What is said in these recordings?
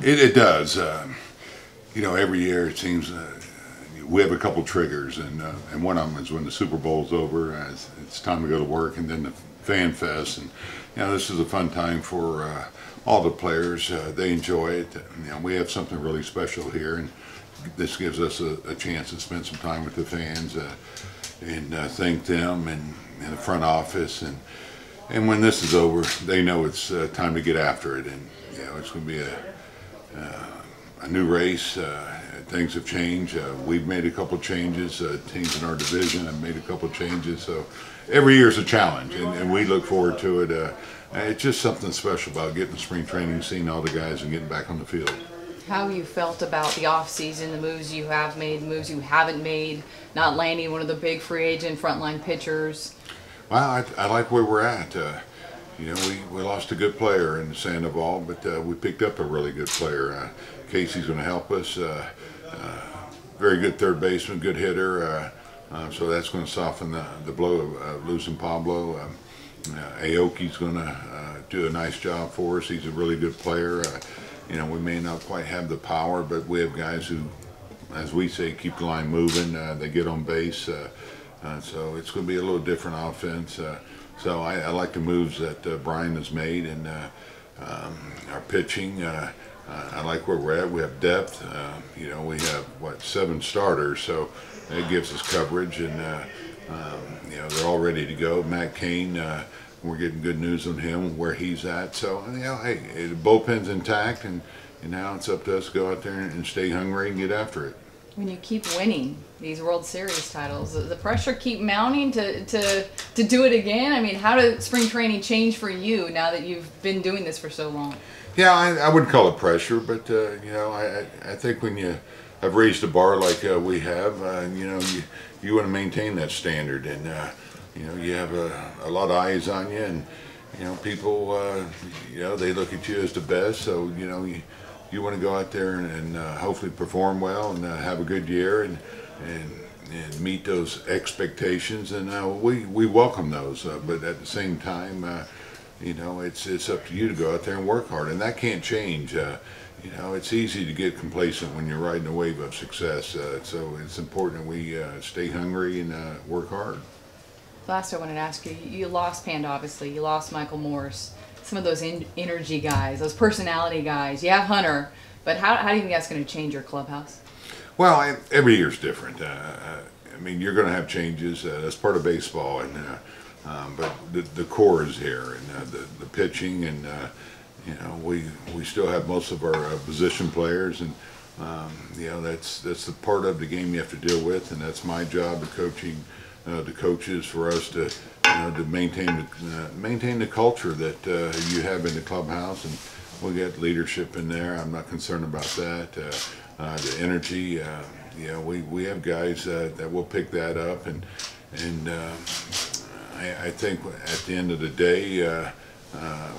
it does. You know, every year it seems we have a couple triggers, and one of them is when the Super Bowl's over, it's time to go to work, and then the Fan Fest, and you know, this is a fun time for all the players. They enjoy it. You know, we have something really special here, and this gives us a chance to spend some time with the fans and thank them and the front office, and when this is over, they know it's time to get after it, and you know, it's going to be a new race. Things have changed. We've made a couple changes. Teams in our division have made a couple changes. So every year is a challenge, and we look forward to it. It's just something special about getting to spring training, seeing all the guys, and getting back on the field. How you felt about the offseason, the moves you have made, the moves you haven't made, not landing one of the big free agent frontline pitchers? Well, I like where we're at. You know, we lost a good player in Sandoval, but we picked up a really good player. Casey's going to help us. Very good third baseman, good hitter. So that's going to soften the blow of losing Pablo. Aoki's going to do a nice job for us. He's a really good player. You know, we may not quite have the power, but we have guys who, as we say, keep the line moving. They get on base. So it's going to be a little different offense. So I like the moves that Brian has made, and our pitching. I like where we're at. We have depth. You know, we have, 7 starters, so it gives us coverage, and you know, they're all ready to go. Matt Cain, we're getting good news on him, where he's at. So, you know, hey, the bullpen's intact, and now it's up to us to go out there and stay hungry and get after it. When you keep winning these World Series titles, does the pressure keep mounting to do it again? I mean, how did spring training change for you now that you've been doing this for so long? Yeah, I wouldn't call it pressure, but you know, I think when you have raised the bar like we have, you know, you want to maintain that standard, and you know, you have a lot of eyes on you, and you know, people, you know, they look at you as the best, so you know, you want to go out there and hopefully perform well and have a good year and meet those expectations, and we welcome those, but at the same time, you know, it's up to you to go out there and work hard, and that can't change. You know, it's easy to get complacent when you're riding a wave of success, so it's important that we stay hungry and work hard. Last, I wanted to ask you, you lost Panda, obviously. You lost Michael Morse. Some of those energy guys, those personality guys. You have Hunter, but how do you think that's going to change your clubhouse? Well, every year's different. I mean, you're going to have changes. That's part of baseball, and but the core is here, and the pitching, and you know, we still have most of our position players, and you know, that's the part of the game you have to deal with, and that's my job, the coaching, the coaches, for us to to maintain the culture that you have in the clubhouse, and we'll get leadership in there. I'm not concerned about that. The energy, you know, we have guys that will pick that up, and I think at the end of the day,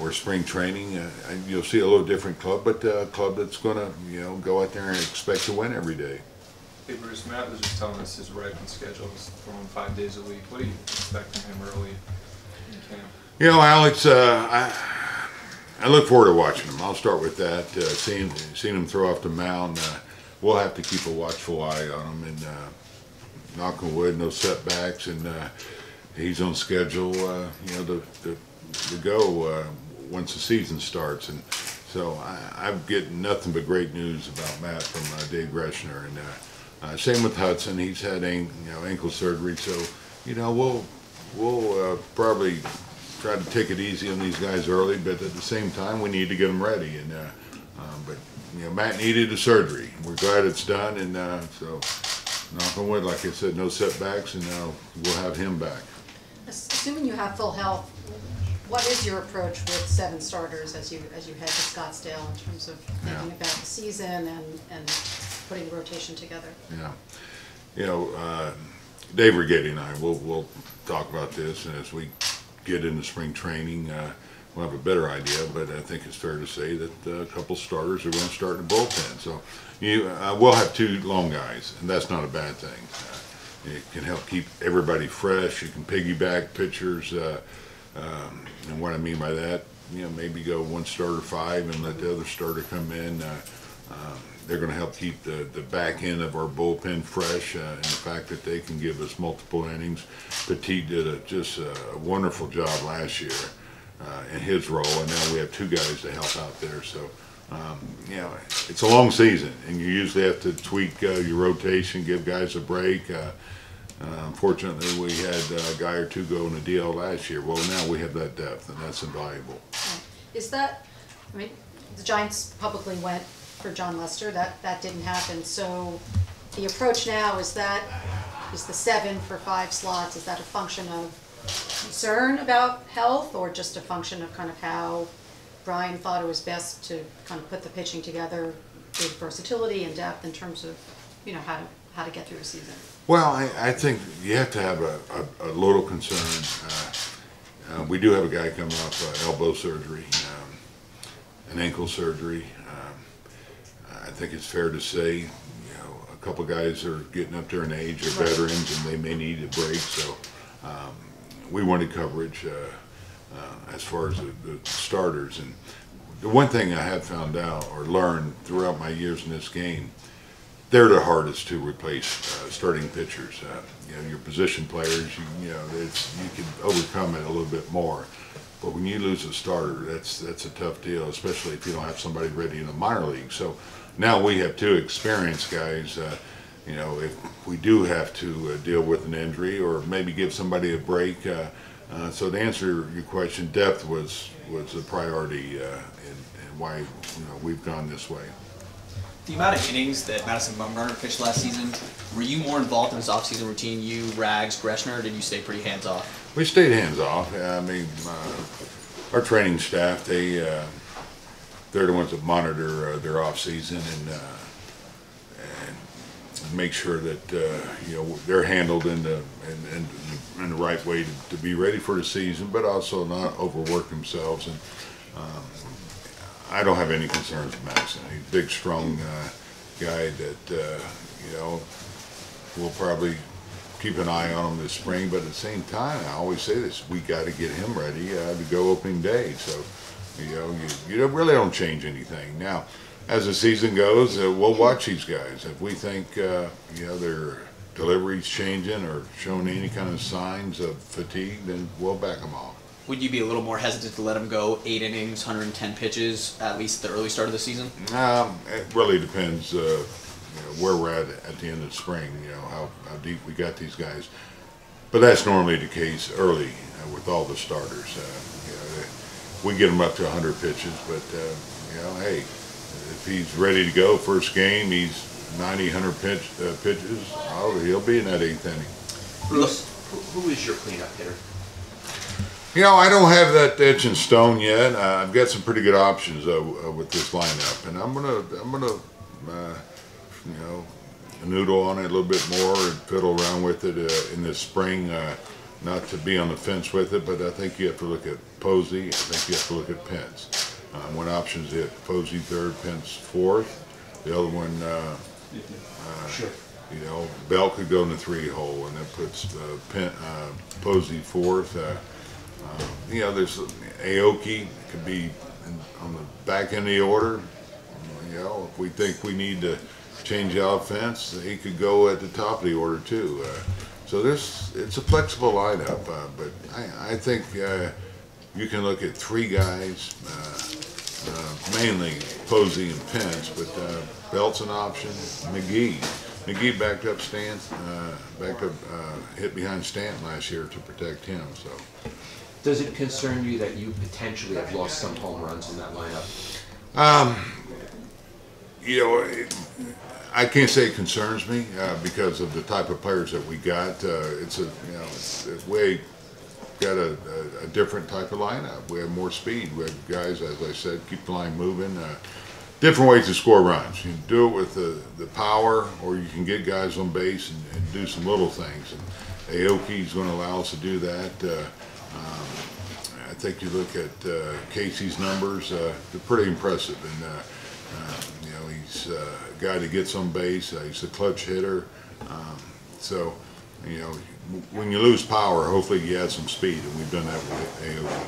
or spring training, you'll see a little different club, but a club that's going to go out there and expect to win every day. Hey Bruce, Matt was just telling us his ripening schedule is throwing 5 days a week. What do you expect from him early in camp? You know, Alex, I look forward to watching him. I'll start with that. Seeing him throw off the mound, we'll have to keep a watchful eye on him, and knock on wood, no setbacks, and he's on schedule, to go once the season starts. And so I'm getting nothing but great news about Matt from Dave Greshner, and same with Hudson. He's had ankle surgery, so we'll probably try to take it easy on these guys early, but at the same time we need to get them ready. And but Matt needed a surgery. We're glad it's done, and so knock on wood, like I said, no setbacks, and we'll have him back. Assuming you have full health, what is your approach with 7 starters as you head to Scottsdale in terms of thinking about the season and putting rotation together? Yeah, Dave Rigetti and I we'll talk about this, and as we get into spring training, we'll have a better idea. But I think it's fair to say that a couple starters are going to start in the bullpen. So we'll have 2 long guys, and that's not a bad thing. It can help keep everybody fresh. You can piggyback pitchers. And what I mean by that, maybe go one starter 5 and let the other starter come in. They're going to help keep the back end of our bullpen fresh, and the fact that they can give us multiple innings. Petit did just a wonderful job last year in his role, and now we have 2 guys to help out there. So, it's a long season, and you usually have to tweak your rotation, give guys a break. Unfortunately, we had a guy or 2 go in the DL last year. Well, now we have that depth, and that's invaluable. Is that, I mean, the Giants publicly went for John Lester. That didn't happen. So the approach now is the 7 for 5 slots, is that a function of concern about health, or just a function of kind of how Brian thought it was best to kind of put the pitching together with versatility and depth in terms of, how to get through a season? Well, I think you have to have a little concern. We do have a guy coming off elbow surgery, an ankle surgery. I think it's fair to say, a couple guys are getting up there in age, are veterans, and they may need a break. So we wanted coverage as far as the starters. And the one thing I have found out or learned throughout my years in this game, they're the hardest to replace starting pitchers. Your position players, you can overcome it a little bit more. But when you lose a starter, that's a tough deal, especially if you don't have somebody ready in the minor league. So now we have 2 experienced guys. If we do have to deal with an injury or maybe give somebody a break. So to answer your question, depth was a priority and why we've gone this way. The amount of innings that Madison Bumgarner pitched last season, were you more involved in his offseason routine, you, Rags, Greshner, or did you stay pretty hands-off? We stayed hands-off. I mean, our training staff, they're the ones that monitor their offseason and make sure that they're handled in the right way to be ready for the season, but also not overwork themselves. And I don't have any concerns with Madison. He's a big, strong guy that we'll probably keep an eye on him this spring. But at the same time, I always say this: we got to get him ready to go opening day. So you really don't change anything. Now, as the season goes, we'll watch these guys. If we think their delivery's changing or showing any kind of signs of fatigue, then we'll back them off. Would you be a little more hesitant to let him go 8 innings, 110 pitches, at least the early start of the season? It really depends where we're at the end of spring, how deep we got these guys. But that's normally the case early with all the starters. We get them up to 100 pitches, but, hey, if he's ready to go first game, he's 90, 100 pitches, he'll be in that 8th inning. Bruce, who is your cleanup hitter? I don't have that etched in stone yet. I've got some pretty good options with this lineup, and I'm gonna noodle on it a little bit more and fiddle around with it in this spring. Not to be on the fence with it, but I think you have to look at Posey. I think you have to look at Pence. One option's it: Posey 3rd, Pence 4th. The other one, Sure. Bell could go in the 3 hole, and that puts Posey 4th. There's Aoki could be on the back end of the order. If we think we need to change the offense, he could go at the top of the order too. So it's a flexible lineup, but I think you can look at 3 guys, mainly Posey and Pence, but Belt's an option. McGee backed up hit behind Stanton last year to protect him. So. Does it concern you that you potentially have lost some home runs in that lineup? I can't say it concerns me because of the type of players that we got. We got a different type of lineup. We have more speed. We have guys, as I said, keep the line moving. Different ways to score runs. You can do it with the power, or you can get guys on base and do some little things. And Aoki's going to allow us to do that. I think you look at Casey's numbers; they're pretty impressive. And he's a guy that gets on base. He's a clutch hitter. When you lose power, hopefully you add some speed, and we've done that with Aoki.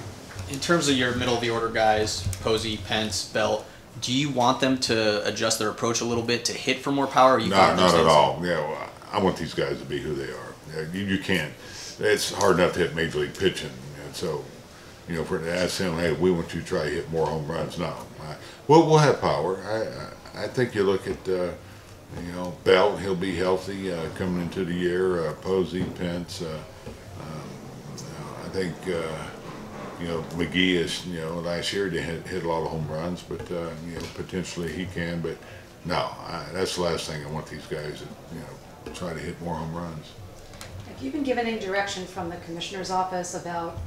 In terms of your middle of the order guys, Posey, Pence, Belt, do you want them to adjust their approach a little bit to hit for more power? Or you Not at all. Yeah, well, I want these guys to be who they are. You can't. It's hard enough to hit major league pitching, and so for to ask them, hey, we want you to try to hit more home runs. No, we'll have power. I think you look at Belt. He'll be healthy coming into the year. Posey, Pence. I think. McGee is, last year they hit a lot of home runs, but, potentially he can, but no, that's the last thing I want these guys to, try to hit more home runs. Have you been given any direction from the commissioner's office about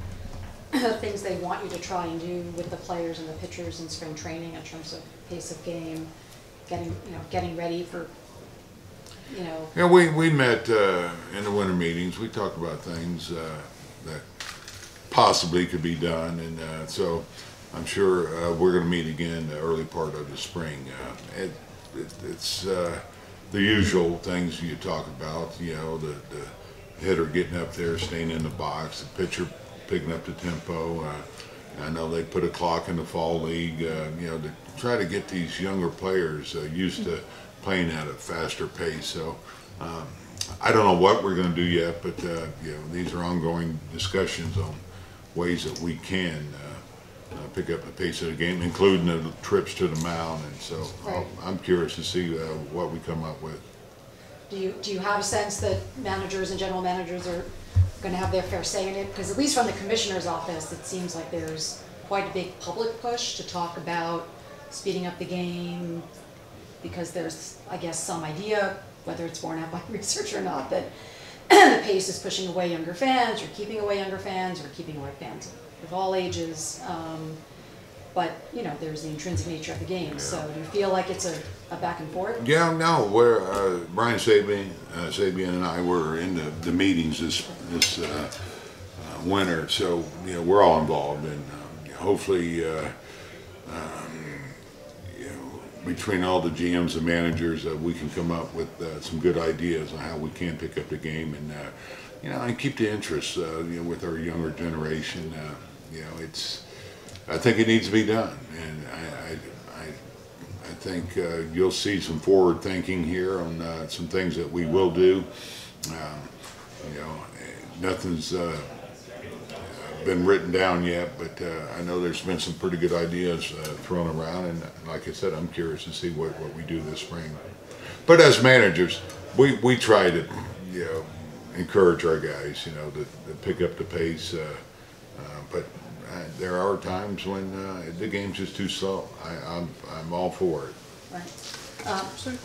things they want you to try and do with the players and the pitchers in spring training in terms of pace of game, getting ready for, Yeah, we met in the winter meetings. We talked about things that possibly could be done, and so I'm sure we're going to meet again the early part of the spring. It's the usual things you talk about, the hitter getting up there, staying in the box, the pitcher picking up the tempo. I know they put a clock in the fall league, to try to get these younger players used to playing at a faster pace. So I don't know what we're going to do yet, but these are ongoing discussions on ways that we can pick up the pace of the game, including the trips to the mound, and so right. I'm curious to see what we come up with. Do you have a sense that managers and general managers are going to have their fair say in it? Because at least from the commissioner's office, it seems like there's quite a big public push to talk about speeding up the game, because there's, I guess, some idea, whether it's borne out by research or not, that the pace is pushing away younger fans, or keeping away younger fans, or keeping away fans of all ages. But there's the intrinsic nature of the game. Yeah. So do you feel like it's a back and forth? Yeah, no. We're Brian Sabian and I were in the meetings this winter, so we're all involved, and hopefully between all the GMs and managers, we can come up with some good ideas on how we can pick up the game and and keep the interest with our younger generation. I think it needs to be done, and I think you'll see some forward thinking here on some things that we will do. Nothing's been written down yet, but I know there's been some pretty good ideas thrown around, and like I said, I'm curious to see what we do this spring. But as managers, we try to encourage our guys to pick up the pace, but there are times when the game's just too slow. I'm all for it. Right.